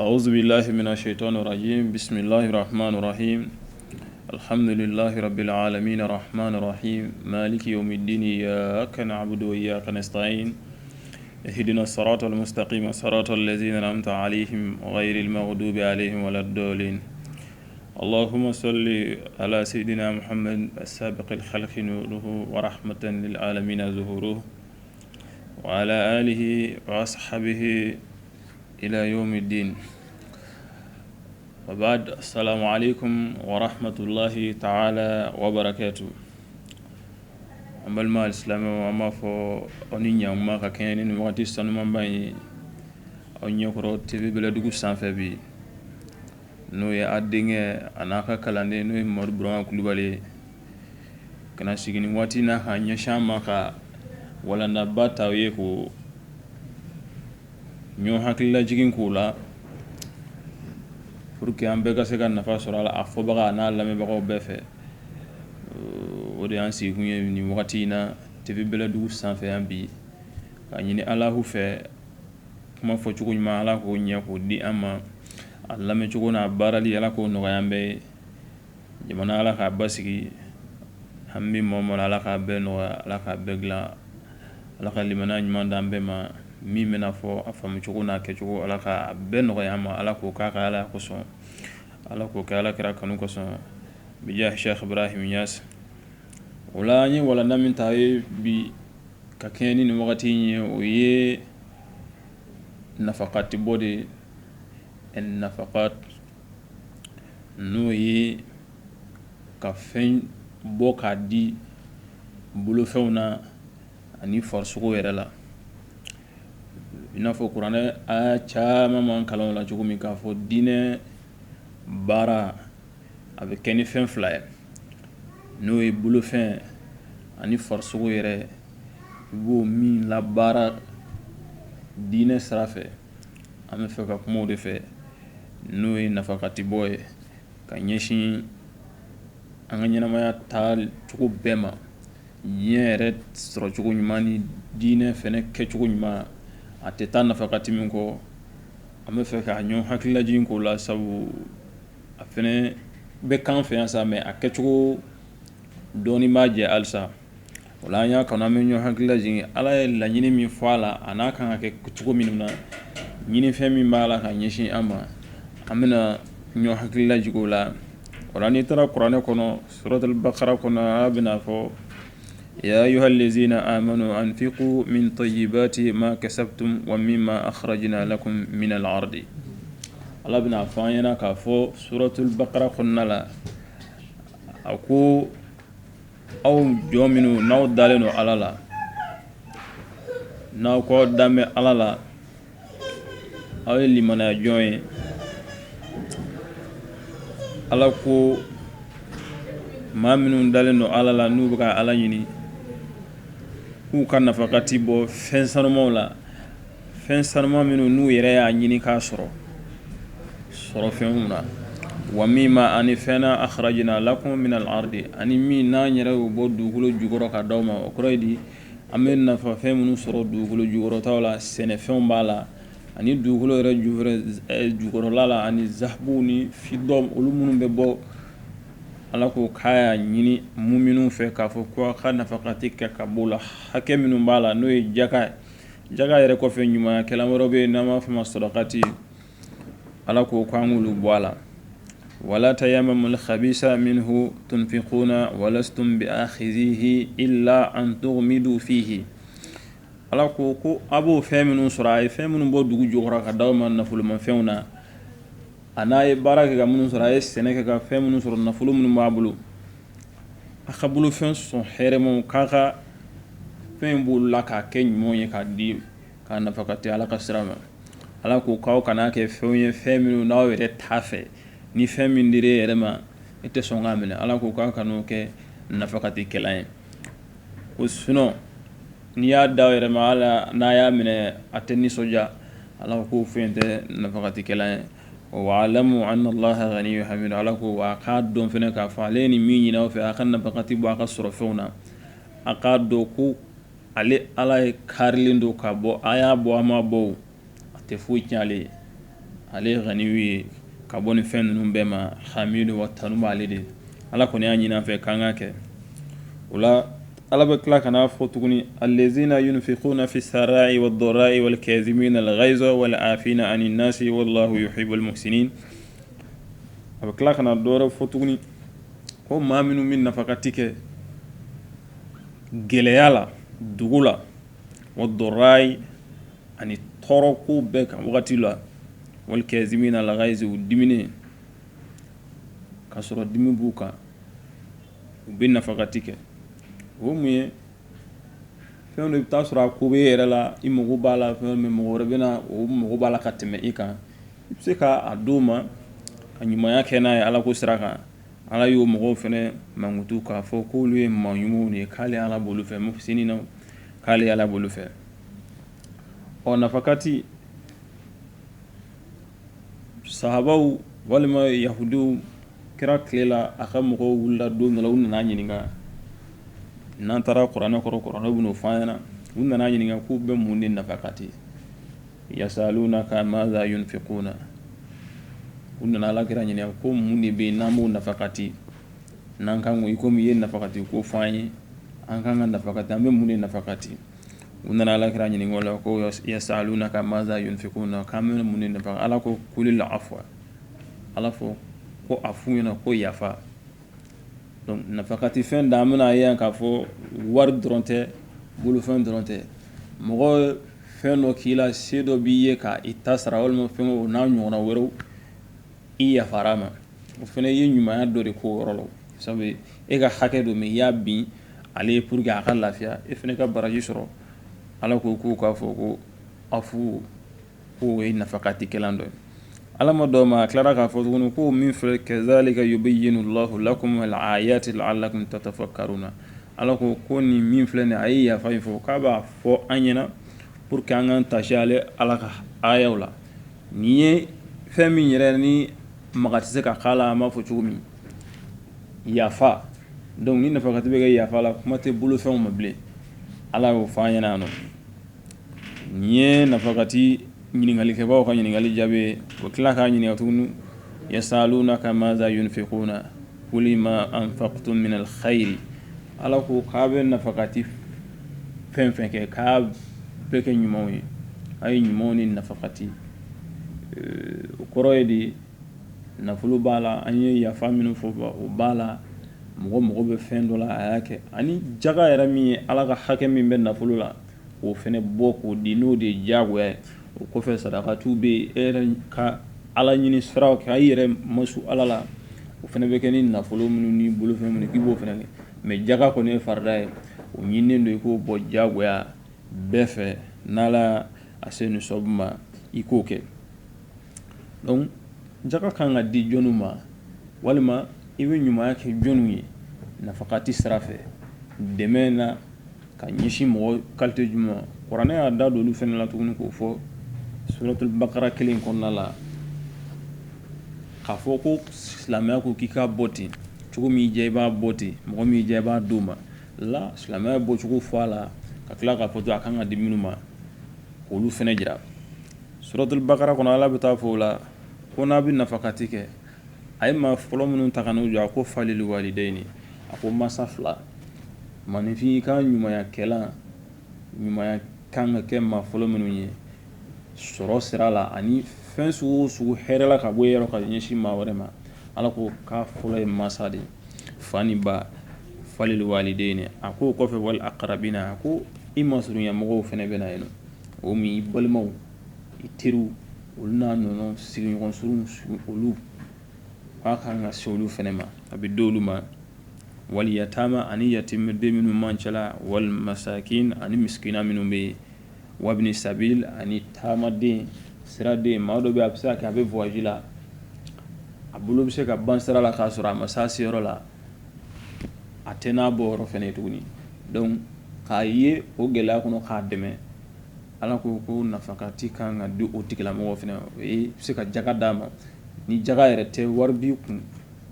أعوذ بالله من الشيطان الرجيم بسم الله الرحمن الرحيم الحمد لله رب العالمين الرحمن الرحيم مالك يوم الدين إياك نعبد وإياك نستعين اهدنا الصراط المستقيم صراط الذين أنعمت عليهم غير المغضوب عليهم ولا الضالين اللهم صل على سيدنا محمد السابق الخلق نوره ورحمة للعالمين ظهوره وعلى آله وأصحابه إلى يوم الدين وبعد السلام عليكم ورحمة الله تعالى وبركاته أمبل ما الإسلام وما فو أنينيا وما كأنين وقتي سنما باي أنيا كرو تبي بلادو سانفبي نوي أدينه أناك كلاندي نوي مربران كلوبالي كنا سيجني وقتي نها نشام ماكا ولا نبات أويكو ñoo hakilla jigin kula pour que ambe ka se ka nafa sɔrɔ a la a fɔbaga n'a lamɛnbagaw bɛɛ fɛ o de y'an sigikun ye nin wagati in na TV Bɛlɛdugu sanfɛ yan bi ka ɲini Alahu fɛ kuma fɔcogo ɲuman Ala k'o ɲɛ k'o di an ma a lamɛncogo n'a baarali Ala k'o nɔgɔya an bɛɛ ye jamana Ala k'a basigi an bɛ mɔmɔ Ala k'a bɛɛ nɔgɔya Ala k'a bɛɛ dilan Ala ka limaniya ɲuman d'an bɛɛ ma min bɛna fɔ a faamucogo n'a kɛcogo Ala ka bɛɛ nɔgɔya ma Ala k'o k'a ka Ala kosɔn Ala k'o kɛ Ala kɛra kanu kosɔn bija Sheikh Ibrahim Niass o la an ye walanda min ta ye bi ka kɛɲɛ ni nin wagati in ye o ye nafakati bɔ de nafakat n'o ye ka fɛn bɔ k'a di bolofɛnw na ani farisogo yɛrɛ la i n'a fɔ kuranɛ aya caman man kalan la cogo min k'a fɔ diinɛ baara a bɛ kɛ ni fɛn fila ye n'o ye bolofɛn ani farisogo yɛrɛ i b'o min labaara diinɛ sira fɛ an bɛ fɛ ka kuma o de fɛ n'o ye nafakatibɔ ye ka ɲɛsin an ka ɲɛnamaya taacogo bɛɛ ma diɲɛ yɛrɛ sɔrɔcogo ɲuman ni diinɛ fɛnɛ kɛcogo ɲuman a tɛ taa nafakati min kɔ an bɛ fɛ ka ɲɔn hakililajigin k'o la sabu a fɛnɛ bɛ kan fɛ yan sa mɛ a kɛcogo dɔɔni b'a jɛ halisa o la an y'a kanu an bɛ ɲɔn hakililajigin Ala ye laɲini min fɔ a la a n'a kan ka kɛ cogo min na ɲinifɛn min b'a la ka ɲɛsin an ma an bɛna ɲɔn hakililajigin o la o la n'i taara kuranɛ kɔnɔ suratul Baqara kɔnɔ a bɛna fɔ يا أيها الذين آمنوا أنفقوا من طيبات ما كسبتم ومما أخرجنا لكم من الأرض الله بنا فاينا كافو سورة البقرة قلنا لا أكو أو جومنو نو دالنو على لا نو كو دامي على لا أو اللي منا جوين على كو ما منو دالنو على لا نوبك على يني k'u ka nafakati bɔ fɛn sanumaw la fɛn sanuma minnu n'u yɛrɛ y'a ɲini k'a sɔrɔ fɛnw na wa mimma ani fɛnna akhrajna lakum min al-ardi ani min n'an yɛrɛ y'o bɔ dugukolo jukɔrɔ ka d'aw ma o kɔrɔ ye di an bɛ nafa fɛn minnu sɔrɔ dugukolo jukɔrɔtaw la sɛnɛfɛnw b'a la ani dugukolo yɛrɛ jukɔrɔla la ani zahabu ni fidɔ olu minnu bɛ bɔ Ala ko k'a y'a ɲini muminun fɛ k'a fɔ ko a ka nafakati kɛ ka b'o la hakɛ minnu b'a la n'o ye jaka yɛrɛ kɔfɛ ɲumanya kɛlan wɛrɛ bɛ yen n'an b'a fɔ ma sɔdakati Ala ko k'an k'olu bɔ a la wala tayammamul khabisa minhu tunfiquna walastum bi'akhidhihi illa an tughmidu fihi Ala ko a b'o fɛn minnu sɔrɔ a ye fɛn minnu bɔ dugu jukɔrɔ ka d'aw ma nafolomafɛnw na a n'a ye baara kɛ ka minnu sɔrɔ a ye sɛnɛ kɛ ka fɛn minnu sɔrɔ nafolo minnu b'a bolo a ka bolofɛn sɔn hɛrɛmaw k'a ka fɛn b'olu la k'a kɛ ɲumanw ye k'a di k'a nafakati Ala ka sira ma Ala ko k'aw kana kɛ fɛnw ye fɛn minnu n'aw yɛrɛ t'a fɛ ni fɛn min dir'e yɛrɛ ma e tɛ sɔn k'a minɛ Ala ko k'aw kan'o kɛ nafakati kɛlan ye ko sinon n'i y'a da aw yɛrɛ ma Ala n'a y'a minɛ a tɛ nisɔndiya Ala ko fɛn tɛ nafakati kɛlan ye wa'lamu anna Allaha ghaniyyun hamid Ala ko wa k'a dɔn fɛnɛ k'a fɔ ale ni min ɲini aw fɛ a ka nafakati bɔ a ka sɔrɔ fɛnw na a k'a dɔn ko ale Ala ye karilen don ka bɔ a y'a bɔ a ma bɔ a tɛ foyi tiɲɛ ale ye ale ganiwi ka bɔ nin fɛn ninnu bɛɛ ma hamidu wa tanu b'ale de ala kɔni y'a ɲini an fɛ k'an ka kɛ o la ala bɛ tila ka n'a fɔ tuguni allazina yunfiquna fi sarai wa dɔrai wal kazimina al-ghayza wal afina ani nasi wallahu yuhibbul muhsinin a bɛ tila ka na dɔwɛrɛ fɔ tuguni ko maa minnu bɛ nafakati kɛ gɛlɛya la dugu la wa dɔrai ani tɔɔrɔ ko bɛɛ kan wagati la wal kazimina al-ghayza u diminen ka sɔrɔ dimi b'u kan u bɛ nafakati kɛ o mun ye fɛn dɔ i bɛ taa sɔrɔ a ko bɛ yɛrɛ la i mago b'a la fɛn min mɔgɔ wɛrɛ bɛ na o mago b'a la ka tɛmɛ i kan i bɛ se k'a d'o ma ka ɲumanya kɛ n'a ye ala ko sira kan ala y'o mɔgɔw fɛnɛ mankutu k'a fɔ k'olu ye maa ɲumanw de ye k'ale ala bolo fɛ muhsinina k'ale ala bolo fɛ ɔ nafakati sahabaw walima yahudiw kira tile la a ka mɔgɔw wulila don dɔ la u nana ɲininka n'an taara kuranɛ kɔrɔ kuranɛ bɛ n'o fɔ an ɲɛna u nana ɲininka k'u bɛ mun de nafakati yasalunaka maza yunfiquna u nana alakira ɲininka ko mun de bɛ yen n'an b'o nafakati n'an kan ko i komi i ye nafakati ko fɔ an ye an kan ka nafakati an bɛ mun de nafakati u nana alakira ɲininka o la ko yasalunaka maza yunfiquna k'an bɛ mun de nafakati ala ko kulil afwa ala fɔ ko a f'u ɲɛna ko yafa donc nafakati fɛn da an bɛna ye yan k'a fɔ wari dɔrɔn tɛ bolofɛn dɔrɔn tɛ mɔgɔ fɛn dɔ k'i la se dɔ b'i ye ka i ta sara walima fɛn o n'a ɲɔgɔnna wɛrɛw i yafara ma o fɛnɛ ye ɲumanya dɔ de k'o yɔrɔ la sabu e ka hakɛ dɔ min i y'a bin ale ye pour que a ka lafiya e fɛnɛ ka baraji sɔrɔ ala ko k'u k'a fɔ ko afu k'o ye nafakati kɛlan dɔ ye ala ma dɔw ma a tilara k'a fɔ tuguni ko min filɛ kazalika yubayyinu Allahu lakum al-ayati la'allakum tatafakkaruna ala ko nin min filɛ nin a ye yafa in fɔ k'a b'a fɔ an ɲɛna pour que an k'an taasi ale ala ka ayaw la nin ye fɛn min yɛrɛ ni maga tɛ se ka k'a la an b'a fɔ cogo min yafa donc ni nafakati bɛ kɛ yafa la kuma tɛ bolofɛnw ma bilen ala y'o fɔ an ɲɛna yan nɔ nin ye nafakati ɲiningalikɛbaw ka ɲininkali jaabi o tila k'a ɲininka tuguni yasalunaka maza yunfiquna qul ma anfaqtum min alkhayr ala ko k'a bɛ nafakati fɛn fɛn kɛ k'a bɛɛ kɛ ɲumanw ye a ye ɲumanw ni nafakati o kɔrɔ ye de nafolo b'a la an ye yafa minnu fɔ o b'a la mɔgɔ bɛ fɛn dɔ la a y'a kɛ ani jaga yɛrɛ min ye ala ka hakɛ min bɛ nafolo la o fɛnɛ bɔ k'o di n'o de ye diyagoya ye o kɔfɛ sadakatu bɛ yen e yɛrɛ ka ala ɲini siraw kɛ a yɛrɛ masu ala la o fɛnɛ bɛ kɛ ni nafolo minnu ni bolofɛn minnu k'i b'o fɛnɛ kɛ mɛ jaga kɔni ye farida ye o ɲininen don i k'o bɔ diyagoya bɛɛ fɛ n'ala a se ni sɔbu ma i k'o kɛ donc jaga kan ka di jɔnniw ma walima i bɛ ɲumanya kɛ jɔnniw ye nafakati sira fɛ dɛmɛ na ka ɲɛsin mɔgɔ qualité jumɛn kuranɛ y'a da don olu fɛnɛ la tuguni k'o fɔ suratul bakara kelen kɔnɔna la k'a fɔ ko silamɛya ko k'i ka bɔ ten cogo min i diya i b'a bɔ ten mɔgɔ min i diya i b'a d'o ma la silamɛya bɔcogo fɔ a la ka tila k'a fɔ to a kan ka di minnu ma k'olu fɛnɛ jira suratul bakara kɔnɔ ala bɛ taa fɔ o la ko n'a bɛ nafakati kɛ a ye maa fɔlɔ minnu ta ka n'u jɔ a ko falil walidayni a ko masa fila manifin i ka ɲumanya kɛlan ɲumanya kan ka kɛ maa fɔlɔ minnu ye sɔrɔ sira la ani fɛn sugu o sugu hɛrɛ la ka bɔ yɔrɔ ka ɲɛsin maa wɛrɛ ma ala ko k'a fɔlɔ ye masa de fa ni ba falil walidayni a ko kɔfɛ wal aqrabina a ko i masurunya mɔgɔw fɛnɛ bɛ na yen nɔ o min i balimaw i teriw olu n'a nɔnɔ sigiɲɔgɔn surun olu k'a kan ka se olu fɛnɛ ma a bɛ d'olu ma wal yatama ani yatimɛ den minnu man cɛla wal masakin ani miskina minnu bɛ yen wabini sabil ani taamaden siraden maa dɔ bɛ a bɛ se ka kɛ a bɛ voyage la a bolo bɛ se ka ban sira la k'a sɔrɔ a ma se a seyɔrɔ la a tɛ n'a bɔ yɔrɔ fɛnɛ tuguni donc k'a ye o gɛlɛya kɔnɔ k'a dɛmɛ ala ko nafakati kan ka di o tigilamɔgɔ fɛnɛ o ye se ka jaga d'a ma ni jaga yɛrɛ tɛ wari b'i kun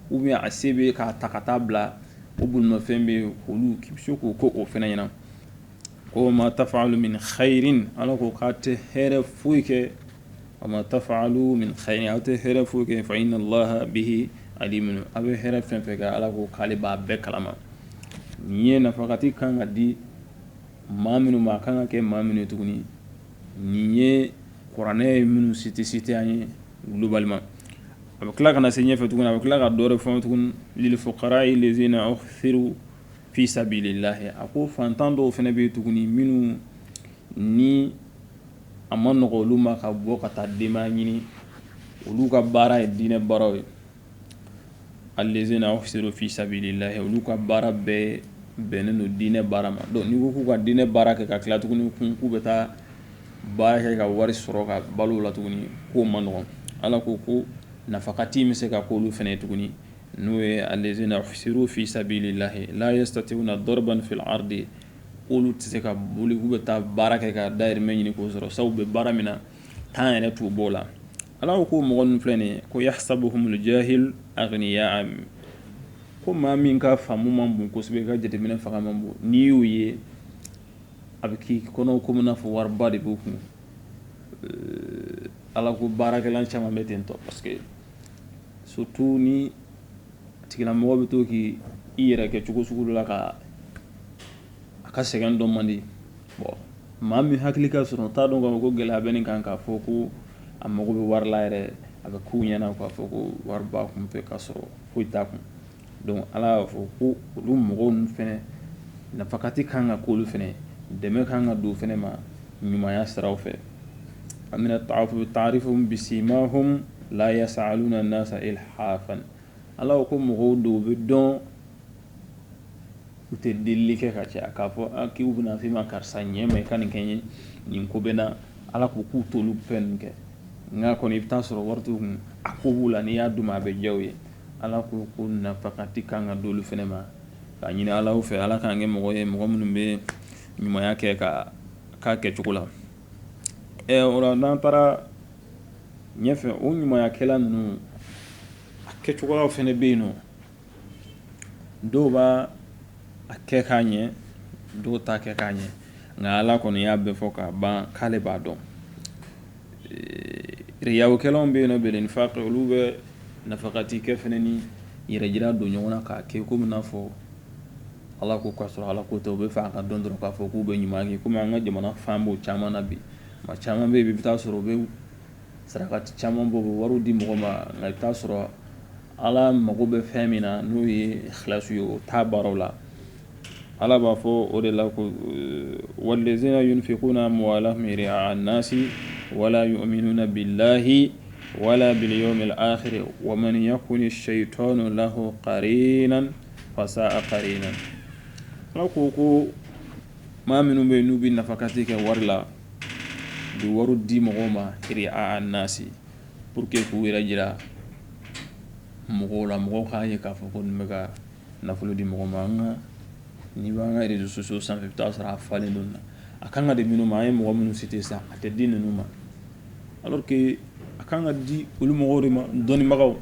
ou bien a se bɛ k'a ta ka taa bila o bolimafɛn bɛ olu k'i bɛ se k'o ko o fɛnɛ ɲɛna ko ma tafalu min khairin ala ko k'a tɛ hɛrɛ foyi kɛ وما تفعلوا من خير أو تهرفوك فإن الله به عليم أبي هرف فيك على كالبا بكلام نيه نفقتي كان دي ما منو ما كان كي ما منو تكوني نيه قرآن منو سيتي يعني globalement أبكلا كنا سنيه فتكون أبكلا كدور فتكون للفقراء الذين أخثروا في سبيل الله أكو فانتاندو فنبي تكوني منو ni amman no olu ma ka bɔ ka taa dema ɲini olu ka baara ye diinɛ baaraw ye allazina uhsiru fi sabilillahi olu ka baara bɛɛ bɛnnen don diinɛ baara ma donc ni ko k'u ka diinɛ baara kɛ ka tila tuguni k'u bɛ taa baara kɛ ka wari sɔrɔ ka balo la tuguni k'o ma nɔgɔn ala ko ko nafakati bɛ se ka k'olu fɛnɛ tuguni n'o ye allazina uhsiru fi sabilillahi la yastati'una darban fil ardi olu tɛ se ka boli k'u bɛ taa baara kɛ ka dayirimɛ ɲini k'o sɔrɔ sabu bɛ baara min na tan yɛrɛ t'u bɔ o la ala ko mɔgɔ ninnu filɛ nin ye ko yahsabuhumul jahil aghniya ko maa min ka faamu man bon kosɛbɛ ka jateminɛ fanga man bon n'i y'o ye a bɛ k'i kɔnɔ komi n'a fɔ wariba de b'u kun ala ko baarakɛla caman bɛ ten tɔ parce que surtout ni tigilamɔgɔ bɛ to k'i yɛrɛ kɛ cogo sugu dɔ la ka sɛgɛn dɔn man di bon maa min hakili ka sɔrɔ t'a dɔn k'a fɔ ko gɛlɛya bɛ nin kan k'a fɔ ko a mago bɛ wari la yɛrɛ a bɛ k'u ɲɛna k'a fɔ ko wari b'a kun fɛ k'a sɔrɔ foyi t'a kun donc ala y'a fɔ ko olu mɔgɔw ninnu fɛnɛ nafakati kan ka k'olu fɛnɛ dɛmɛ kan ka don fɛnɛ ma ɲumanya siraw fɛ amina ta'rifuhum bisimahum la yas'aluna an-nasa ilhafan ala ko mɔgɔw dɔw bɛ dɔn u tɛ delili kɛ ka caya k'a fɔ k'u bɛna f'i ma karisa ɲɛ ma i ka nin kɛ n ye nin ko bɛ na ala ko k'u t'olu fɛn ninnu kɛ nka kɔni i bɛ taa sɔrɔ wari t'u kun a ko b'u la n'i y'a d'u ma a bɛ diya u ye ala ko ko nafakati kan ka d'olu fɛnɛ ma k'a ɲini ala fɛ ala k'an kɛ mɔgɔ ye mɔgɔ minnu bɛ ɲumanya kɛ k'a kɛcogo la o la n'an taara ɲɛfɛ o ɲumanyakɛla ninnu a kɛcogoyaw fɛnɛ bɛ yen nɔ dɔw b'a a kɛ k'a ɲɛ dɔw t'a kɛ k'a ɲɛ nka ala kɔni y'a bɛɛ fɔ k'a ban k'ale b'a dɔn riyawukɛlaw bɛ yen nɔ bɛlɛnifaqe olu bɛ nafakati kɛ fɛnɛ ni yɛrɛjira don ɲɔgɔn na k'a kɛ komi n'a fɔ ala ko k'a sɔrɔ ala ko tɛ u bɛ fɛ a ka dɔn dɔrɔn k'a fɔ k'u bɛ ɲuman kɛ komi an ka jamana fan b'o caman na bi maa caman bɛ yen i bɛ taa sɔrɔ u bɛ sarakati caman bɔ u bɛ wariw di mɔgɔ ma nka i bɛ taa sɔrɔ ala mago bɛ fɛn min na n'o ye ikhlasu ye o t'a baaraw la ala b'a fɔ o de la ko wallazina yunfiquna amwalahum ri'a an-nasi wala yu'minuna billahi wala bil yawmil akhir wa man yakun ash-shaytanu lahu qarinan fasa'a qarinan ala ko maa minnu bɛ yen n'u bɛ nafakati kɛ wari la u bɛ wari di mɔgɔw ma ri'a an-nasi pour que k'u yɛrɛ jira mɔgɔw la mɔgɔw k'a ye k'a fɔ ko nin bɛ ka nafolo di mɔgɔ ma an ka n'i b'an ka réseaux sociaux sanfɛ i bɛ taa sɔrɔ a falen don na a kan ka di minnu ma an ye mɔgɔ minnu cité sisan a tɛ di ninnu ma alors que a kan ka di olu mɔgɔw de ma dɔnnibagaw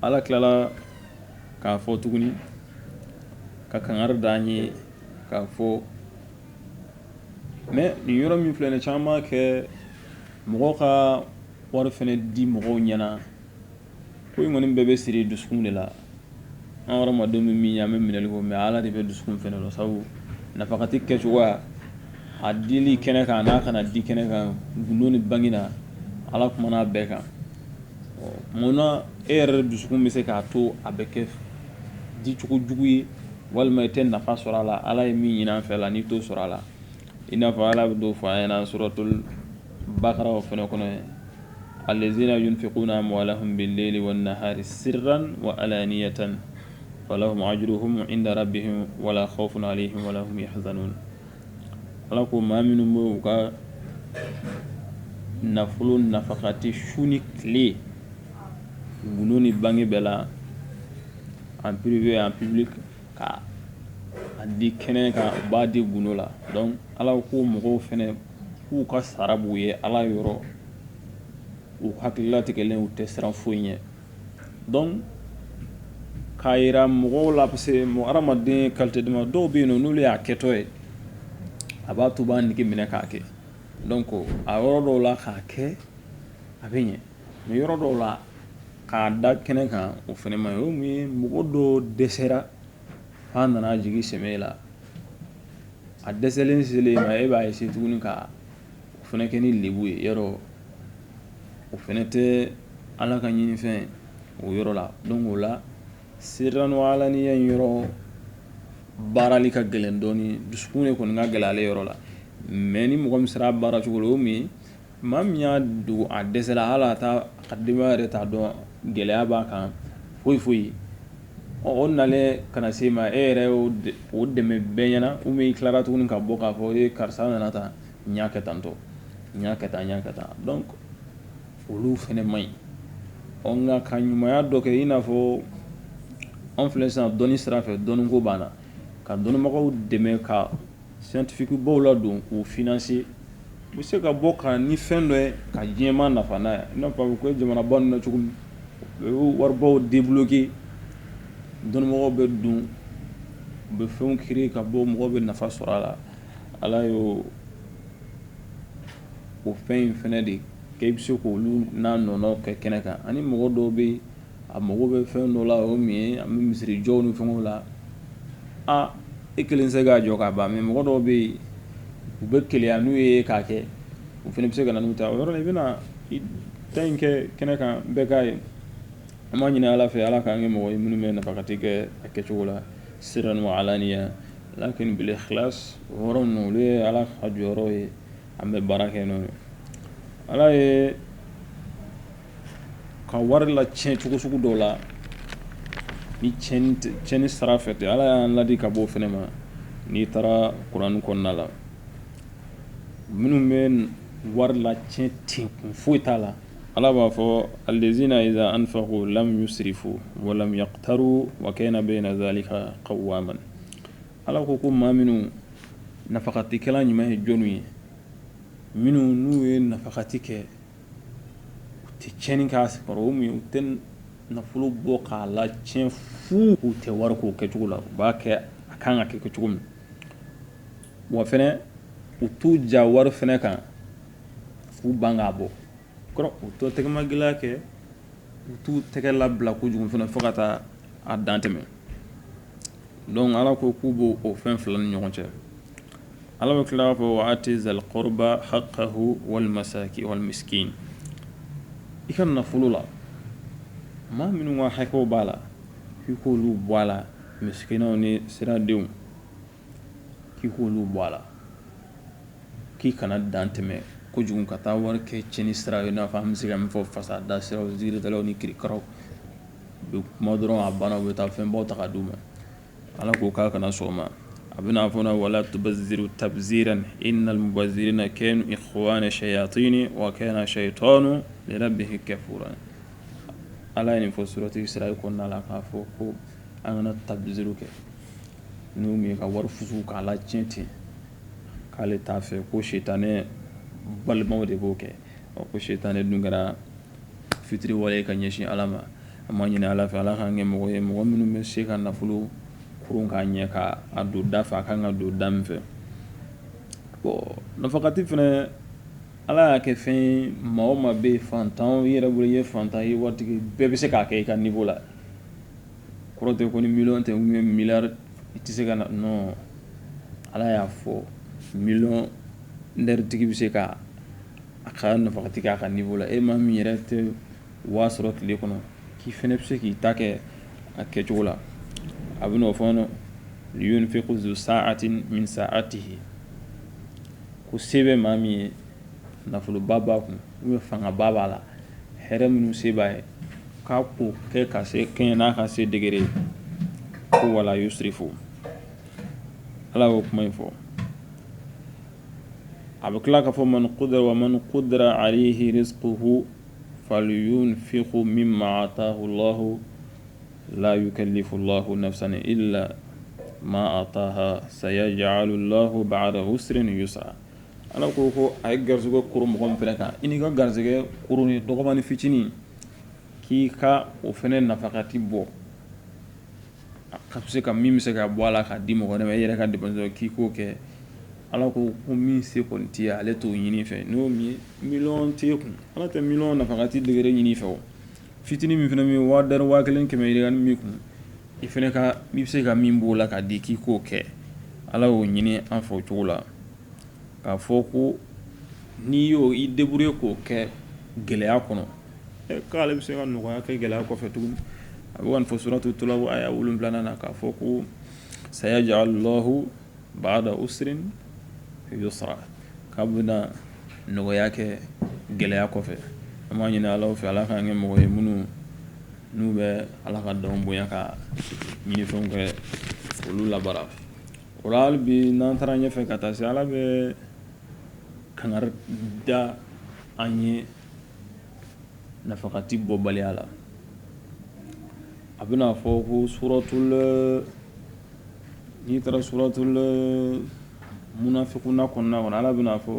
ala tilala k'a fɔ tuguni ka kangari d'an ye k'a fɔ mais nin yɔrɔ min filɛ nin ye caman kɛ mɔgɔw ka wari fɛnɛ di mɔgɔw ɲɛna ko in kɔni bɛɛ bɛ siri dusukun de la an hadamadenw bɛ min ye an bɛ minɛli kɔ mais ala de bɛ dusukun fɛnɛ dɔn sabu nafakati kɛcogoya a dili kɛnɛ kan n'a kana di kɛnɛ kan gundo ni bangi na ala kumana a bɛɛ kan munna e yɛrɛ dusukun bɛ se k'a to a bɛ kɛ di cogo jugu ye walima i tɛ nafa sɔrɔ a la ala ye min ɲini an fɛ la n'i t'o sɔrɔ a la i n'a fɔ ala bɛ dɔw fɔ an ɲɛna suratul bakara o fɛnɛ kɔnɔ allazina yunfiquna amwalahum bil-layli wan-nahari sirran wa alaniyatan falahum ajruhum inda rabbihim wala khawfun alayhim wala hum yahzanun ala ko maa minnu bɛ u ka nafolo nafakati su ni tile gundo ni bange bɛɛ la en privé en public ka a di kɛnɛ kan u b'a di gundo la donc ala ko mɔgɔw fɛnɛ k'u ka sara b'u ye ala yɔrɔ u hakilila tɛ kelen u tɛ siran foyi ɲɛ donc k'a yira mɔgɔw la parce que hadamaden qualité dama dɔw bɛ yen nɔ n'olu y'a kɛtɔ ye a b'a to b'a nege minɛ k'a kɛ donc a yɔrɔ dɔw la k'a kɛ a bɛ ɲɛ mais yɔrɔ dɔw la k'a da kɛnɛ kan o fɛnɛ ma ɲi o mun ye mɔgɔ dɔ dɛsɛra k'a nana jigin sɛmɛ la a dɛsɛlen selen ma e b'a essayer tuguni ka o fɛnɛ kɛ ni lebu ye yɔrɔ o fɛnɛ tɛ ala ka ɲinifɛn o yɔrɔ la donc o la sirran wa alaniya in yɔrɔ baarali ka gɛlɛn dɔɔni dusukun de kɔni ka gɛlɛn ale yɔrɔ la mais ni mɔgɔ min sera a baara cogo la o mun ye maa min y'a dogo a dɛsɛla hali a t'a a denbaya yɛrɛ t'a dɔn gɛlɛya b'a kan foyi foyi o nalen kana se ma e yɛrɛ o dɛmɛ bɛɛ ɲɛna ou bien i tilara tuguni ka bɔ k'a fɔ e karisa nana tan n y'a kɛ tan tɔ n y'a kɛ tan donc olu fɛnɛ man ɲi nka ka ɲumanya dɔ kɛ i n'a fɔ an filɛ sisan dɔnni sira fɛ dɔnniko b'an na ka dɔnnibagaw dɛmɛ ka scientifique baw ladon k'u financer u bɛ se ka bɔ ka ni fɛn dɔ ye ka diɲɛma nafa n'a ye i n'a fɔ a bɛ kɛ jamanaba ninnu na cogo min u bɛ waribaw débloquer dɔnnibagaw bɛ don u bɛ fɛnw créer ka bɔ mɔgɔw bɛ nafa sɔrɔ a la ala y'o fɛn in fɛnɛ de kɛ i bɛ se k'olu n'a nɔnɔ kɛ kɛnɛ kan ani mɔgɔ dɔw bɛ a mago bɛ fɛn dɔ la o min ye an bɛ misiri jɔw ni fɛnw la e kelen tɛ se k'a jɔ k'a ban mais mɔgɔ dɔw bɛ yen u bɛ keleya n'u ye k'a kɛ u fɛnɛ bɛ se ka na n'u ta o yɔrɔ la i bɛna ta in kɛ kɛnɛ kan bɛɛ k'a ye an b'a ɲini ala fɛ ala k'an kɛ mɔgɔ ye minnu bɛ nafakati kɛ a kɛcogo la sirran wa alaniya lakin bil ikhlas o yɔrɔ ninnu olu ye ala ka jɔyɔrɔ ye an bɛ baara kɛ n'o ye ala ye ka wari la tiɲɛ cogo sugu dɔw la ni tiɲɛni sira fɛ tɛ ala y'an ladi ka bɔ o fɛnɛ ma n'i taara kuranɛ kɔnɔna la minnu bɛ wari la tiɲɛ ten kun foyi t'a la ala b'a fɔ allazina iza anfaqu lam yusrifu wa lam yaqtaru wa kana bayna zalika qawaman ala ko maa minnu nafakatikɛla ɲuman ye jɔnw ye minnu n'u ye nafakati kɛ u tɛ tiɲɛni k'a kɔrɔ o mun ye u tɛ nafolo bɔ k'a la tiɲɛ fu u tɛ wari k'o kɛcogo la u b'a kɛ a kan ka kɛ cogo min wa fɛnɛ u t'u ja wari fɛnɛ kan f'u ban k'a bɔ kɔrɔ u t'o tɛgɛma gɛlɛya kɛ u t'u tɛgɛ labila kojugu fɛnɛ fo ka taa a dan tɛmɛ donc ala ko k'u b'o o fɛn fila ni ɲɔgɔn cɛ ala bɛ tila k'a fɔ wa ati zal qurba haqqahu wal masaki wal miskin i ka nafolo la maa minnu ka hakɛw b'a la k'i k'olu bɔ a la miskinaw ni siradenw k'i k'olu bɔ a la k'i kana dan tɛmɛ kojugu ka taa wari kɛ tiɲɛni sira ye i n'a fɔ an bɛ se ka min fɔ fasada siraw ziiritalaw ni kirikaraw u bɛ kuma dɔrɔn a banna u bɛ taa fɛnbaw ta ka d'u ma ala ko k'a kana sɔn o ma a bɛna fɔ na wala tubazziru tabziran innal mubazzirina kanu ikhwana shayatini wa kana shaytanu li rabbihi kafuran ala ye nin fɔ surati Israil kɔnɔna la k'a fɔ ko an kana tabziru kɛ n'o min ye ka wari fusu k'a la tiɲɛ ten k'ale t'a fɛ ko sitanɛ balimaw de b'o kɛ ko sitanɛ dun kɛra fitiri wale ka ɲɛsin ala ma an b'a ɲini ala fɛ ala k'an kɛ mɔgɔ ye mɔgɔ minnu bɛ se ka nafolo kurun k'a ɲɛ k'a don da fɛ a kan ka don da min fɛ bon nafakati fɛnɛ ala y'a kɛ fɛn ye maa o maa bɛ yen fantan i yɛrɛ bolo i ye fantan i ye waritigi bɛɛ bɛ se k'a kɛ i ka niveau la kɔrɔ tɛ ko ni miliyɔn tɛ ou bien miliyari i tɛ se ka na non ala y'a fɔ miliyɔnɛritigi bɛ se ka a ka nafakati kɛ a ka niveau la e maa min yɛrɛ tɛ waa sɔrɔ tile kɔnɔ k'i fɛnɛ bɛ se k'i ta kɛ a kɛcogo la a bɛ n'o fɔ liyunfiqu zu sa'atin min sa'atihi ko se bɛ maa min ye nafoloba b'a kun ou bien fangaba b'a la hɛrɛ minnu se b'a ye k'a ko kɛ ka se kɛɲɛ n'a ka se degré ye ko wala yusrifu ala y'o kuma in fɔ a bɛ tila k'a fɔ man qudira alayhi rizquhu falyunfiqu mimma ataahu Allahu la yukallifu Allahu nafsan illa ma ataaha sayaj'alu Allahu ba'da usrin yusra ala ko a ye garisɛgɛ koro mɔgɔ min fɛnɛ kan i n'i ka garisɛgɛ koro ni dɔgɔmani fitinin k'i ka o fɛnɛ nafakati bɔ a ka se ka min bɛ se ka bɔ a la k'a di mɔgɔ wɛrɛ ma i yɛrɛ ka dépense k'i k'o kɛ ala ko min se kon tiya ale to ɲini fɛ n'o miliyɔn t'e kun ala tɛ miliyɔn nafakati degere ɲini fɛ o fitini min fana min $1,000 1,000 yirika min kun i fana ka i bɛ se ka min b'o la ka di k'i k'o kɛ ala y'o ɲini an fɛ o cogo la k'a fɔ ko n'i y'o i débrouiller k'o kɛ gɛlɛya kɔnɔ k'ale bɛ se ka nɔgɔya kɛ gɛlɛya kɔfɛ tuguni a bɛ ka nin fɔ suratu Tolab aya 7 na k'a fɔ ko sayaj'alullahu ba'da usrin yusra k'a bɛna nɔgɔya kɛ gɛlɛya kɔfɛ an b'a ɲini ala fɛ ala k'an kɛ mɔgɔ ye minnu n'u bɛ ala ka danw bonya ka ɲinifɛnw kɛ olu labara o la hali bi n'an taara ɲɛfɛ ka taa se ala bɛ kangari da an ye nafakati bɔbaliya la a bɛna fɔ ko n'i taara suratul munafiquna kɔnɔna ala bɛna fɔ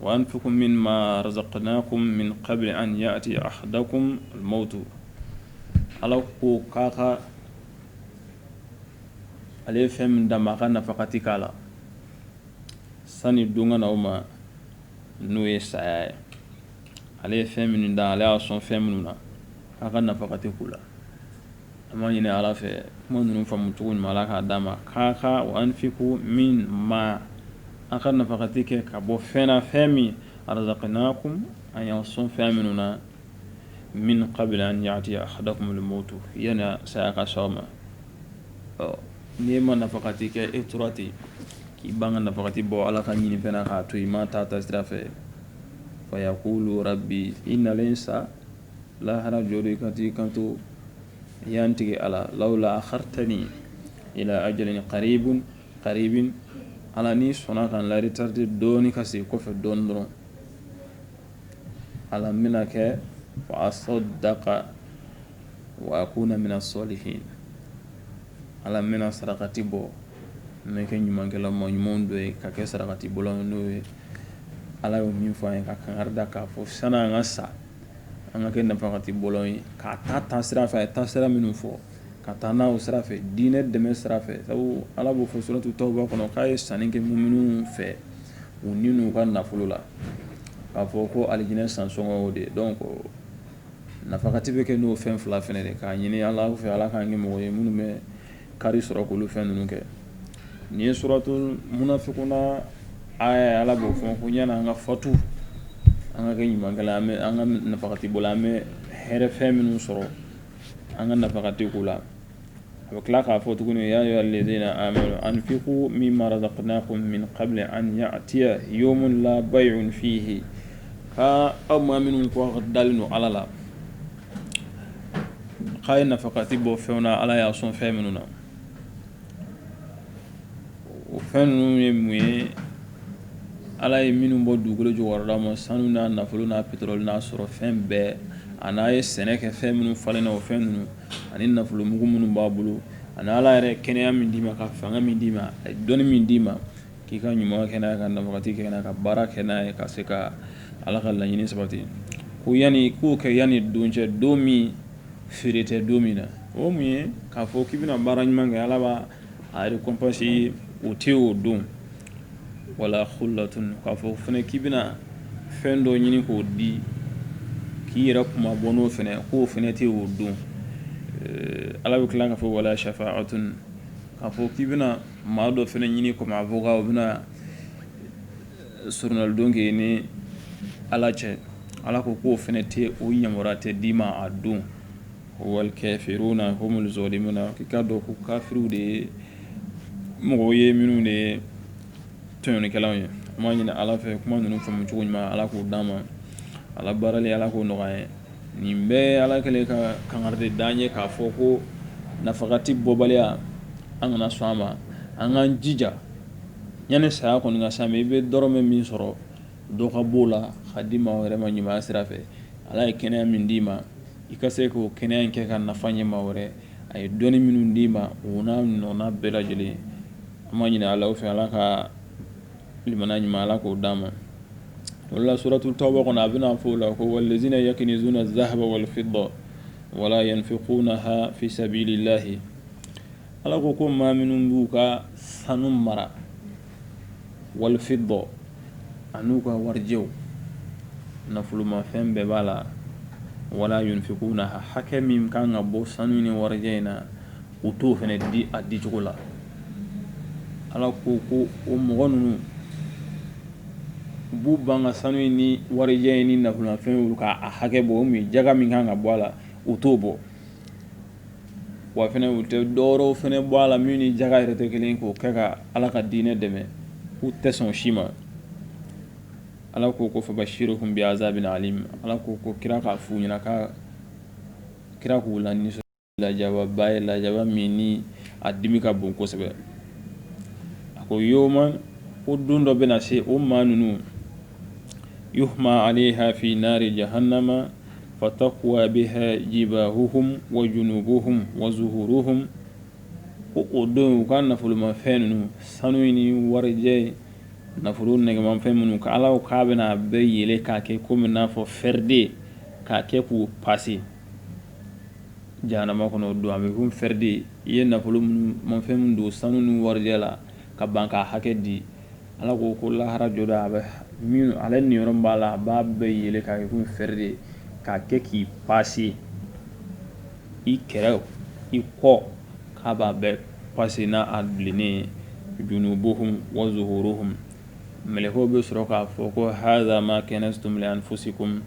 وأنفقوا مما رزقناكم من قبل أن يأتي أحدكم الموت على كاكا ale fɛn min d'a ma a ka nafakati k'a la sani don ka na o ma n'o ye saya ye ale ye fɛn minnu da ale y'a sɔn fɛn minnu na a ka nafakati k'u la an b'a ɲini ala fɛ kuma ninnu faamu cogo ɲuman ala k'a d'a ma k'a ka وأنفقوا مما an ka nafakati kɛ ka bɔ fɛn na fɛn min arzaqnakum an y'an sɔn fɛn minnu na min qabli an ya'tiya ahadakum al-maut yana saya ka s'aw ma n'i ma nafakati kɛ e tora ten k'i ban ka nafakati bɔ ala ka ɲini fɛn na k'a to i ma taa sira fɛ fa yaqulu rabbi i nalen sa lahara jɔdo i ka t'i kanto yan tigɛ ala lawla akhartani ila ajalin qaribin ala ni sɔnna kan la retarder dɔɔni ka se kɔfɛ dɔɔni dɔrɔn ala mina kɛ fa asaddaqa wa akuna min as-salihin ala mina sarakati bɔ mɛ kɛ ɲumankɛla ma ɲumanw dɔ ye ka kɛ sarakati bɔla n'o ye ala y'o min fɔ an ye ka kangari da k'a fɔ sani an ka sa an ka kɛ nafakati bɔla ye k'a taa sira fɛ a ye taa sira minnu fɔ ka taa n'a o sira fɛ diinɛ dɛmɛ sira fɛ sabu ala b'o fɔ suratu Tawba kɔnɔ k'a ye sanni kɛ muminunw fɛ u ni n'u ka nafolo la k'a fɔ ko alijinɛ sansɔngɔ o de donc nafakati bɛ kɛ n'o fɛn fila fɛnɛ de k'a ɲini ala fɛ ala k'an kɛ mɔgɔ ye minnu bɛ kari sɔrɔ k'olu fɛn ninnu kɛ nin ye suratul munafiquna aya ala b'o fɔ ko ɲana an ka fatu an ka kɛ ɲumankɛla an ka nafakati bɔla an bɛ hɛrɛ fɛn minnu sɔrɔ an ka nafakati k'u la a bɛ tila k'a fɔ tuguni ya ayyuhal ladhina amanu anfiqu mimma razaqnakum min qabli an ya'tiya yawmun la bay'un fihi ka aw maa minnu ko dalen don ala la k'a ye nafakati bɔ fɛnw na ala y'a sɔn fɛn minnu na o fɛn ninnu ye mun ye ala ye minnu bɔ dugukolo jukɔrɔla ma sanu n'a nafolo n'a pétrole n'a sɔrɔ fɛn bɛɛ a n'a ye sɛnɛ kɛ fɛn minnu falen na o fɛn ninnu ani nafolo mugu minnu b'a bolo ani ala yɛrɛ kɛnɛya min d'i ma ka fanga min d'i ma a ye dɔnni min d'i ma k'i ka ɲuman kɛ n'a ye ka nafakati kɛ n'a ye ka baara kɛ n'a ye ka se ka ala ka laɲini sabati ko k'o kɛ yanni don cɛ don min feere tɛ don min na o mun ye k'a fɔ k'i bɛna baara ɲuman kɛ ala b'a a récompense o tɛ o don wala khullatun k'a fɔ fɛnɛ k'i bɛna fɛn dɔ ɲini k'o di k'i yɛrɛ kuma bɔ n'o fɛnɛ k'o fɛnɛ tɛ o don ala bɛ tila k'a fɔ wala shafa'atun k'a fɔ k'i bɛna maa dɔ fɛnɛ ɲini comme avocat o bɛna surunalidon kɛ ni ala cɛ ala ko k'o fɛnɛ tɛ o yamaruya tɛ d'i ma a don wal kafiruna humul zalimuna k'i ka dɔn ko kafiriw de ye mɔgɔw ye minnu de ye tɔɲɔnikɛlaw ye an b'a ɲini ala fɛ kuma ninnu faamu cogo ɲuman ala k'o d'an ma ala baarali ala k'o nɔgɔya ye nin bɛɛ ala kɛlen ka kangari de d'an ye k'a fɔ ko nafakati bɔbaliya an kana sɔn a ma an k'an jija yanni saya kɔni ka s'a ma i bɛ dɔrɔmɛ min sɔrɔ dɔ ka b'o la ka di maa wɛrɛ ma ɲumanya sira fɛ ala ye kɛnɛya min d'i ma i ka se k'o kɛnɛya in kɛ ka nafa ɲɛ maa wɛrɛ a ye dɔnni minnu d'i ma o n'a ɲɔgɔnna bɛɛ lajɛlen an b'a ɲini ala fɛ ala ka limana ɲuman ala k'o d'an ma wala suratul tawba kɔnɔ a bɛna fɔ o la ko wallazina yakinizuna zahaba wal fidda wala yanfiqunaha fi sabilillahi ala ko maa minnu b'u ka sanu mara wal fidda an'u ka warijɛw nafolomafɛn bɛɛ b'a la wala yunfikunaha hakɛ min kan ka bɔ sanu ni warijɛ in na u t'o fɛnɛ di a dicogo la ala ko o mɔgɔ ninnu u b'u ban ka sanu ni warijɛ ni nafolomafɛn k'a hakɛ bɔ o min jaga min kan ka bɔ a la u t'o bɔ wa fɛnɛ u tɛ dɔwɛrɛw fɛnɛ bɔ a la min ni jaga yɛrɛ tɛ kelen k'o kɛ ka ala ka diinɛ dɛmɛ u tɛ sɔn si ma ala ko fabashiruhum bi azabin alim ala ko kira k'a f'u ɲɛna ka kira k'u la nisɔn lajaba ye lajaba min ni a dimi ka bon kosɛbɛ a ko yawma o don dɔ bɛna se o maa ninnu yuhma alayha fi nari jahannama fatakwa biha jibahuhum wa junubuhum wa zuhuruhum o don u ka nafolomafɛn ninnu sanu ni warijɛ nafolo nɛgɛmafɛn minnu ka ala k'a bɛna bɛɛ yɛlɛ k'a kɛ komi n'a fɔ fɛride k'a kɛ k'u pase jahanama kɔnɔ o don a bɛ komi fɛride i ye nafolo mafɛn min don sanu ni warijɛ la ka ban k'a hakɛ di ala ko lahara jɔda a bɛ min ale niyɔrɔ b'a la a b'a bɛɛ yɛlɛ k'a kɛ komi fɛride k'a kɛ k'i pase i kɛrɛ i kɔ k'a b'a bɛɛ pase n'a a bilennen junubuhum wa zuhuruhum mɛlɛkɛw bɛ sɔrɔ k'a fɔ ko hadha ma kanastum li anfusikum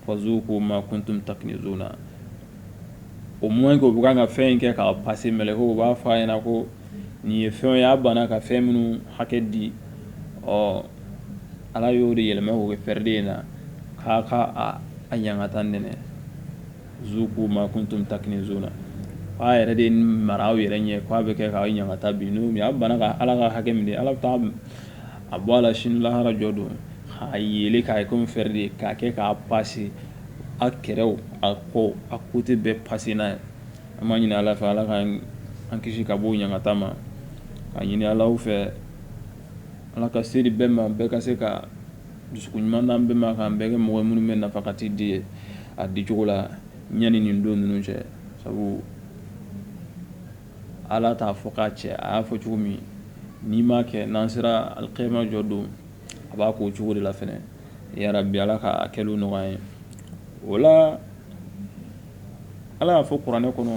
fazuqu ma kuntum taknizuna o moins que u bɛ kan ka fɛn in kɛ k'a pase mɛlɛkɛw b'a fɔ a ɲɛna ko nin ye fɛn ye a banna ka fɛn minnu hakɛ di ala y'o de yɛlɛma k'o kɛ fɛrɛde in na k'a ka a ɲangata nɛnɛ zuqu ma kuntum taknizuna a yɛrɛ de mara aw yɛrɛ ɲɛ k'a bɛ kɛ k'aw ɲangata bi n'o min a banna ka ala ka hakɛ min di ala bɛ taa a bɔ a la sini lahara jɔ don a yɛlɛ k'a ye komi fɛrɛde k'a kɛ k'a pase a kɛrɛw a kɔ a kote bɛɛ pase n'a ye an b'a ɲini ala fɛ ala ka an kisi ka bɔ ɲangata ma ka ɲini alaw fɛ ala ka seri bɛɛ ma bɛɛ ka se ka dusukun ɲuman d'an bɛɛ ma k'an bɛɛ kɛ mɔgɔ minnu bɛ nafakati di a dicogo la ɲani nin don ninnu cɛ sabu ala t'a fɔ k'a cɛ a y'a fɔ cogo min n'i m'a kɛ n'an sera alikiyama jɔ don a b'a k'o cogo de la fɛnɛ yarabi ala ka a kɛliw nɔgɔya ye o la ala y'a fɔ kuranɛ kɔnɔ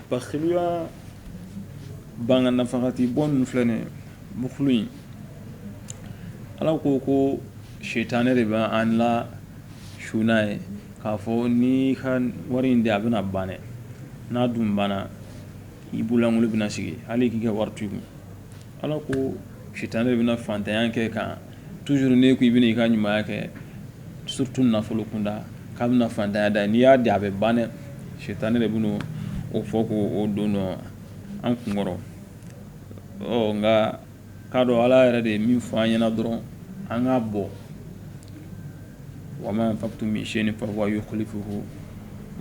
bakhiliya ban ka nafakati bɔ ninnu filɛ nin ye bukulu in ala ko shetane de b'an la su n'a ye k'a fɔ n'i ka wari in di a bɛna ban dɛ n'a dun banna i bololankolon bɛna sigi hali k'i ka wari to i kun ala ko shetane de bɛna fantanya kɛ kan toujours ne ko i bɛna i ka ɲumanya kɛ surtout nafolo kunda k'a bɛna fantanya da n'i y'a di a bɛ ban dɛ shetane de bɛna o fɔ k'o don dɔn an kunkɔrɔ nka k'a dɔn ala yɛrɛ de ye min fɔ an ɲɛna dɔrɔn an k'a bɔ wa ma anfaqtum min shay'in fahuwa yukhlifuhu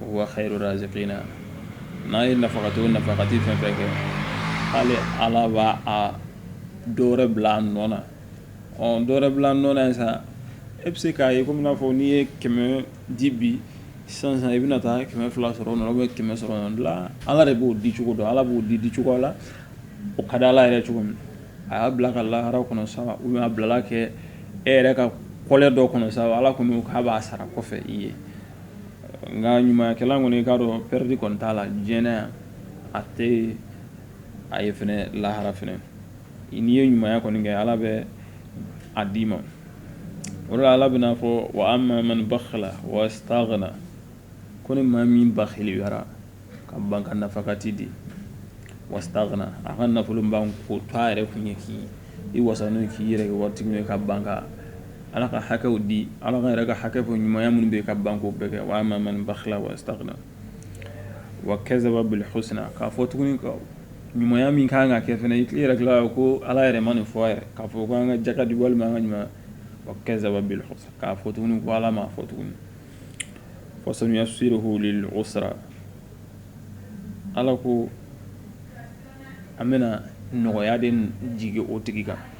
wa huwa khayru raziqina n'a ye nafakati fɛn fɛn kɛ hali ala b'a a dɔ wɛrɛ bila a nɔ na dɔ wɛrɛ bila a nɔ na yen sa e bɛ se k'a ye komi n'a fɔ n'i ye 100 di bi sisan i bɛna taa 200 sɔrɔ o nɔ na 100 sɔrɔ o nɔ la ala de b'o di cogo dɔn ala b'o di cogo la o ka di ala yɛrɛ cogo min a y'a bila ka lahara kɔnɔ sa a bilala kɛ e yɛrɛ ka kɔlɛ dɔ kɔnɔ sa ala kɔni k'a b'a sara kɔfɛ i ye nka ɲumankɛla kɔni k'a dɔn pɛrɛdi kɔni t'a la diɲɛ yan a tɛ a ye fɛnɛ lahara fɛnɛ n'i ye ɲumanya kɔni kɛ ala bɛ a d'i ma o de la ala bɛna fɔ wa amma man bakhala wa istaghna ko ni maa min bakhiliyara ka ban ka nafakati di wa istaghna a ka nafolo ban ko to a yɛrɛ kun ye k'i wasa n'o k'i yɛrɛ kɛ waritigi ye ka ban ka ala ka hakɛw di ala ka yɛrɛ ka hakɛ fɔ ɲumanya minnu bɛ ka ban k'o bɛɛ kɛ wa amma man bakhala wa istaghna wa kazaba bil husna k'a fɔ tuguni ka ɲumanya min kan ka kɛ fɛnɛ i yɛrɛ tila ko ala yɛrɛ ma nin fɔ yɛrɛ k'a fɔ ko an ka jaka di walima an ka ɲumanya wa kazaba bil husna k'a fɔ tuguni ko ala ma fɔ tuguni fasanuyassiruhu lil usra ala ko an bɛna nɔgɔya de jigin o tigi kan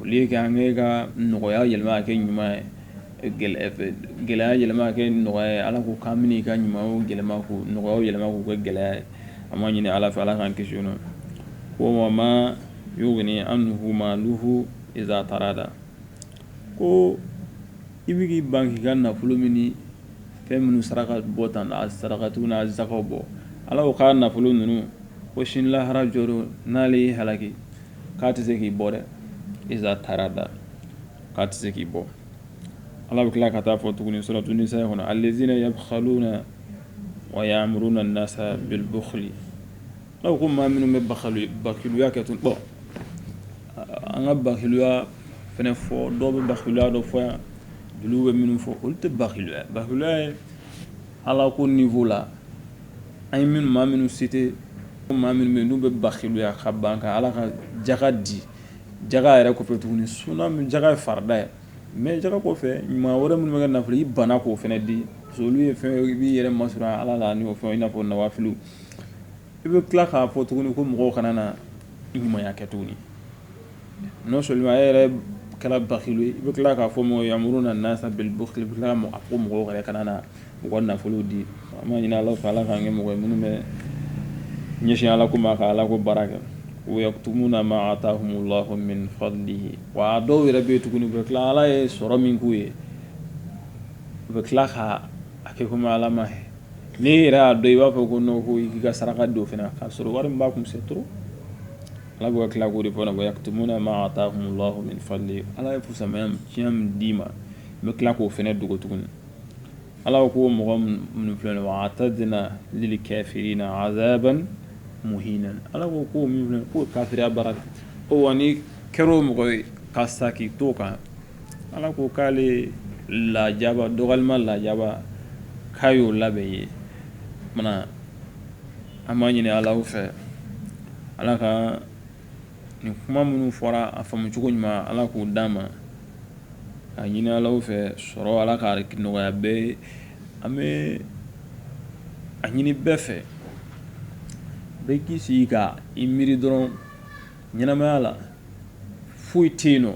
olu ye kɛ an ka nɔgɔya yɛlɛma ka kɛ ɲuman ye gɛlɛya yɛlɛma ka kɛ nɔgɔya ye ala ko k'an bɛna i ka ɲumanw yɛlɛma k'u nɔgɔyaw yɛlɛma k'u kɛ gɛlɛya ye amma ñini ala fe ala kan kisi no ko wa ma yughni anhu maluhu iza tarada ko ibigi banki kan nafolo mini fɛn minnu saraka bɔ tan a sarakatiw n'a zakaw bɔ ala ko k'a nafolo ninnu ko sini lahara jɔro n'ale y'i halaki k'a tɛ se k'i bɔ dɛ iza tarada k'a tɛ se k'i bɔ ala bɛ tila ka taa fɔ tuguni suratu nisa kɔnɔ allazina yabkhaluna wa ya'muruna an-nasa bil bukhli aw ko maa minnu bɛ bakhiluya kɛ tun bɔn an ka bakhiluya fɛnɛ fɔ dɔw bɛ bakhiluya dɔ fɔ yan jeliw bɛ minnu fɔ olu tɛ bakhiluya ye ala ko niveau la an ye minnu maa minnu cité maa minnu bɛ yen n'u bɛ bakhiluya ka ban ka ala ka jaga di jaga yɛrɛ kɔfɛ tuguni suna min jaga ye farida ye mais jaga kɔfɛ maa wɛrɛ minnu bɛ kɛ nafolo i bana k'o fɛnɛ di parce que olu ye fɛn i b'i yɛrɛ masura ala la ni o fɛn i n'a fɔ nawafilu i bɛ tila k'a fɔ tuguni ko mɔgɔw kana na i ɲumanya kɛ tuguni non seulement e yɛrɛ kɛla bakhilu ye i bɛ tila k'a fɔ mɔgɔw yamuruna an-nasa bil bukhli i bɛ tila ka fɔ mɔgɔw yɛrɛ kana na u ka nafolo di an b'a ɲini ala fɛ ala k'an kɛ mɔgɔ ye minnu bɛ ɲɛsin ala ko ma ka ala ko baara kɛ ويكتمون ما آتاهم الله من فضله وعدو ربي تكونوا بكلا على سورة من كوي بكلا خا أكيكم على ما هي نيرا دويبا فكونوا كوي كي سرقة دو فينا كسر وارم باكم سترو على بكلا كوري فونا ويكتمون ما آتاهم الله من فضله على يفوس ميم كيام ديما بكلا كو فينا دوغو تكون على كو مغم من فلان وعتدنا للكافرين عذابا muhinan ala ko min ko kafiriya barak o wani kero mo ka saki to kan ala ko kale la jaba dogalma la jaba kayo labe mana amani ne ala fe ala ka ni kuma minnu fɔra a famu cogo ɲuman ala k'o dama a ɲini ala fe sɔrɔ ala ka nɔgɔya bɛɛ an bɛ a ɲini bɛɛ fɛ bɛɛ k'i sigi ka i miiri dɔrɔn ɲɛnamaya la foyi tɛ yen nɔ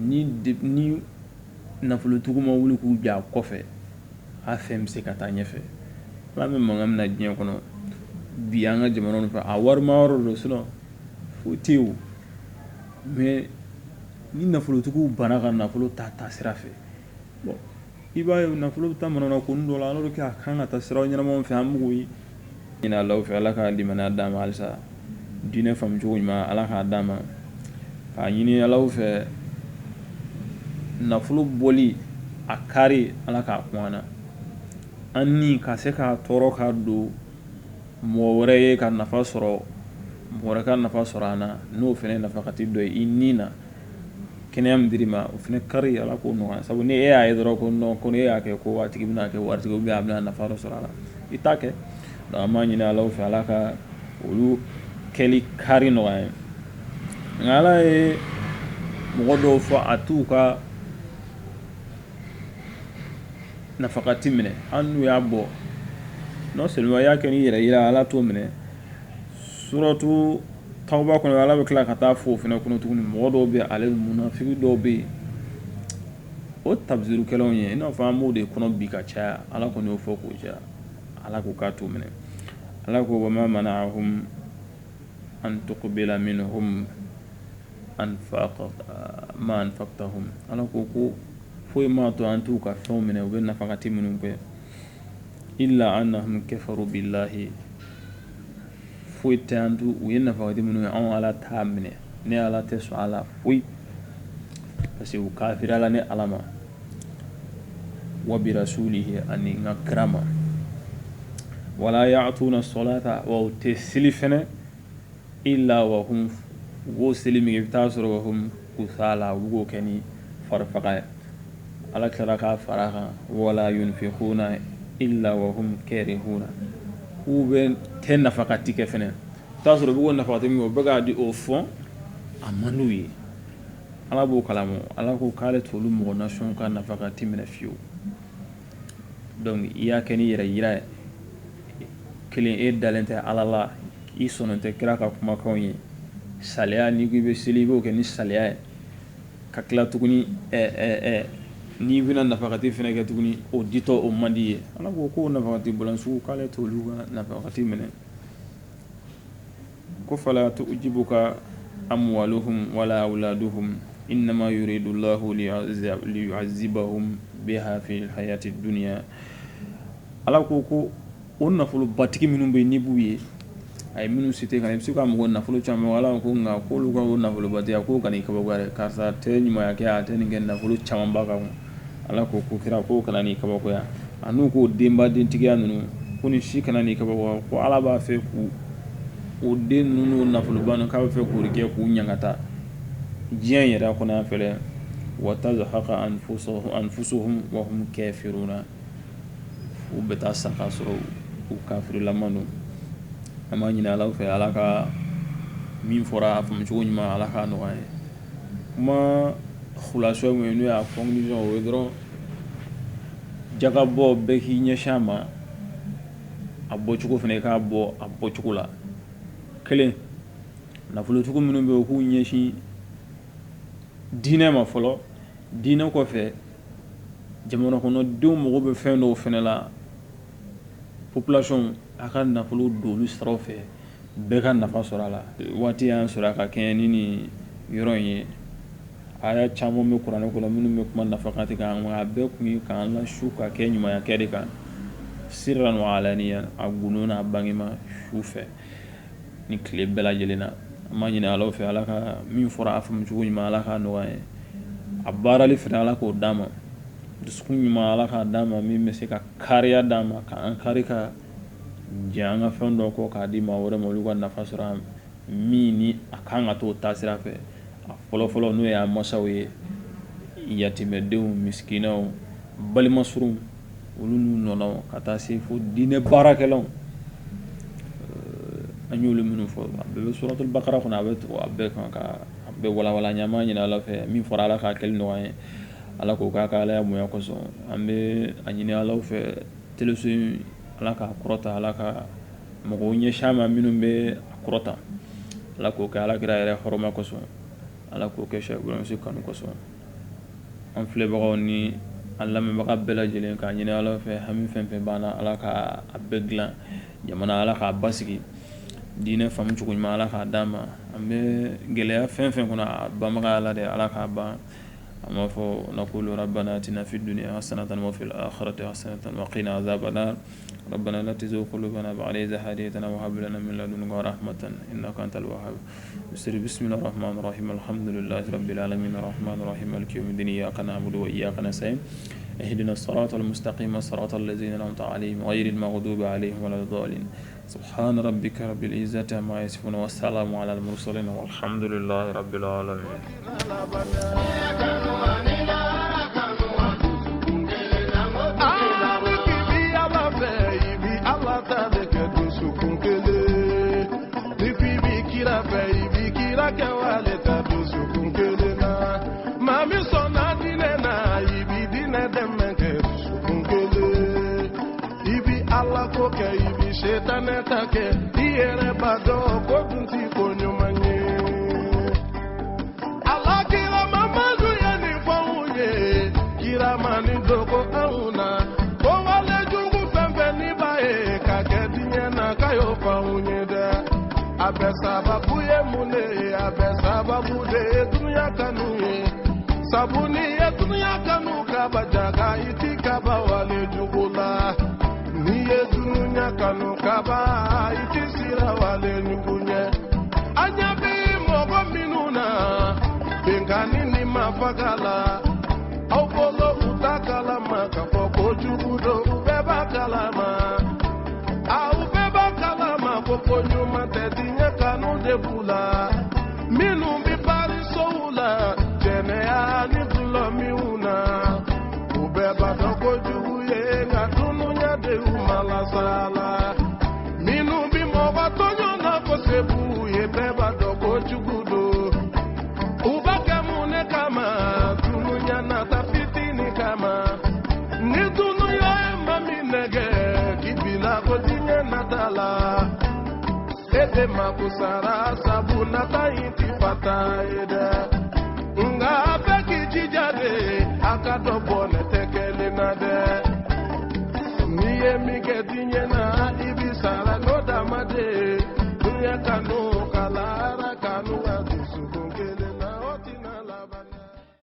ni nafolotigiw ma wuli k'u jɔ a kɔfɛ a fɛn bɛ se ka taa ɲɛfɛ ala bɛ mankan min na diɲɛ kɔnɔ bi an ka jamana fɛ a wari ma yɔrɔ don sinon foyi tɛ yen o mais ni nafolotigiw banna ka nafolo ta sira fɛ bon i b'a ye nafolo bɛ taa manana ko dɔ la alors que a kan ka taa siraw ɲɛnamaw fɛ an b'o ye ɲini alaw fɛ ala ka limaniya d'a ma halisa diinɛ faamu cogo ɲuman ala k'a d'a ma k'a ɲini alaw fɛ nafolo bɔli a kari ala k'a kun an na an ni ka se k'a tɔɔrɔ ka don mɔgɔ wɛrɛ ye ka nafa sɔrɔ mɔgɔ wɛrɛ ka nafa sɔrɔ an na n'o fɛnɛ nafakati dɔ ye i ni na kɛnɛya min dir'i ma o fɛnɛ kari ala k'o nɔgɔya sabu ni e y'a ye dɔrɔn ko non ko ne y'a kɛ ko a tigi bɛna kɛ waritigi ou bien a bɛna nafa dɔ sɔrɔ a la i t'a kɛ donc an b'a ɲini alaw fɛ ala ka olu kɛli kari nɔgɔya ye nka ala ye mɔgɔ dɔw fɔ a t'u ka nafakati minɛ an n'u y'a bɔ non seulement y'a kɛ ni yɛrɛ yira ala t'o minɛ suratu tawba kɔnɔ ala bɛ tila ka taa fɔ o fɛnɛ kɔnɔ tuguni mɔgɔ dɔw bɛ ale munafiki dɔw bɛ yen o tabzirukɛlaw ye i n'a fɔ an b'o de kɔnɔ bi ka caya ala kɔni y'o fɔ k'o caya ala ko k'a t'o minɛ ala ko wa ma mana'ahum an tuqbila minhum ma anfaqtahum ala ko foyi ma to an t'u ka fɛnw minɛ u bɛ nafakati minnu kɛ illa annahum kafaru billahi foyi tɛ an t'u u ye nafakati minnu ye anw ala t'a minɛ ne ala tɛ sɔn a la foyi parce que u kafira la ni ala ma wa bi rasulihi ani n ka kira ma wala ya'tuna salata wa u tɛ seli fɛnɛ illa wa hum u b'o seli min kɛ i bɛ taa sɔrɔ wa hum kusala u bɛ k'o kɛ ni farifaga ye ala tila k'a fara kan wala yunfiquna illa wa hum karihuna u bɛ tɛ nafakati kɛ fɛnɛ i t'a sɔrɔ u bɛ k'o nafakati min kɛ u bɛ k'a di o fɔ a man d'u ye ala b'o kalama ala ko k'ale t'olu mɔgɔ nasiɔn ka nafakati minɛ fiyewu donc i y'a kɛ ni yɛrɛ yira ye kelen e dalen tɛ ala la i sɔnnen tɛ kira ka kumakanw ye saliya n'i ko i bɛ seli i b'o kɛ ni saliya ye ka tila tuguni ni bina nafaqati fene ke tuguni o dito o mandi ala ko nafaqati bulansu kale to luga nafaqati menen ko fala tujibuka amwaluhum wala auladuhum innama yuridu Allahu liyu'azzibahum biha fi hayati dunya ala ko on nafulu batiki minnu be ni buye ay minnu cité kan imsi ko am won nafulu chama wala ko nga ko lu ko nafulu batiya ko kan ikaba gware karsa te nyima yake ate ngen nafulu chama baka ala ko kira ko kana ni kaba ko ya anu ko demba den tigiya nunu kuni shi kana ni kaba ko ala ba fe ku o den nunu nafulu banu ka fe ku rike ku nyangata jiyan yara kuna fele wa tazhaqa anfusuhum wa hum kafiruna u beta sakasro u kafiru lamanu ama nyina ala fe ala ka min fora fam chunyma ala ka no ay ma khulaso mo nu ya conclusion o dro jagabo be hinya shama abo chuko fene ka abo chukula kele na fulo chuko minu be ku nyeshi dina ma folo dina ko fe jamono ko no do mo be fe no fene la population akan na fulo do lu strofe be kan na fa sorala wati an soraka kenni ni yoronye aya chamo me qur'an ko la minu me kuma nafaqati kan wa be ku kan la shuka ke nyuma ya kede kan sirran wa alaniyan agununa bangima shufe ni kle bela jelena amanyina alo fe alaka min fora afam juuni ma alaka no way abara li fina alaka dama duskunni ma alaka dama min meseka kariya dama ka an karika janga fondo ko ka di ma wore mo lugo na fasura mini akanga to tasira fe folo no ya masawe yatime dew miskinaw bal masrum ulunu nono kata se fo dine barakelon anyulu minu fo be suratul baqara khuna bet wa be ka be wala nyama nyina la fe min fora la ka kel no ay ala ko ka ala mo ya ko so ambe anyini ala fe telesu ala ka kurota ala ka mo go nye shama minu be kurota ala ko ka ala kira ere horoma ko so ala ko ke shagulon si kan ko so on fle ba ni alla me baka bela jelen ka nyini ala fe hami fempe bana ala ka abegla jamana ala ka basigi dina fam ci kuñ mala ka dama ambe gele fen kuna ba maga ala de ala ka ba amma fo naqulu rabbana atina fid dunya hasanatan wa fil akhirati hasanatan wa qina azaban nar ربنا لا تزغ قلوبنا بعد إذ هديتنا وهب لنا من لدنك رحمة إنك أنت الوهاب بسم الله الرحمن الرحيم الحمد لله رب العالمين الرحمن الرحيم مالك يوم الدين إياك نعبد وإياك نستعين اهدنا الصراط المستقيم صراط الذين أنعمت عليهم غير المغضوب عليهم ولا الضالين سبحان ربك رب العزة عما يصفون والسلام على المرسلين والحمد لله رب العالمين Shetanetake iere bado ko tunti ko nyumanye ala kila mamadu yani fawuye kila mani doko auna ko wale jungu pembe ni bae ka kedinye na kayo fawuye da abesa babuye mune abesa babude dunya kanuye sabuni ya dunya kanu ka bajaga itika ba wale jugula niye dunya kanu kaba itisira wale nyungunye anyabi mogo minuna bengani ni mafakala awolo utakala makafo kojugudo ubeba kalama ubeba kalama koko nyuma tedinye kanu debula minu bipari soula jene ya ni dulo miuna ubeba doko juguye ngatunu nyade umalasala minu bimo batonyo na kosebu yebeba doko jugudo ubake mune kama tununya na tafitini kama ni tunuya mami nege kibila kodinye natala ede makusara sabu nata inti pata ede nga beki jijade akadobo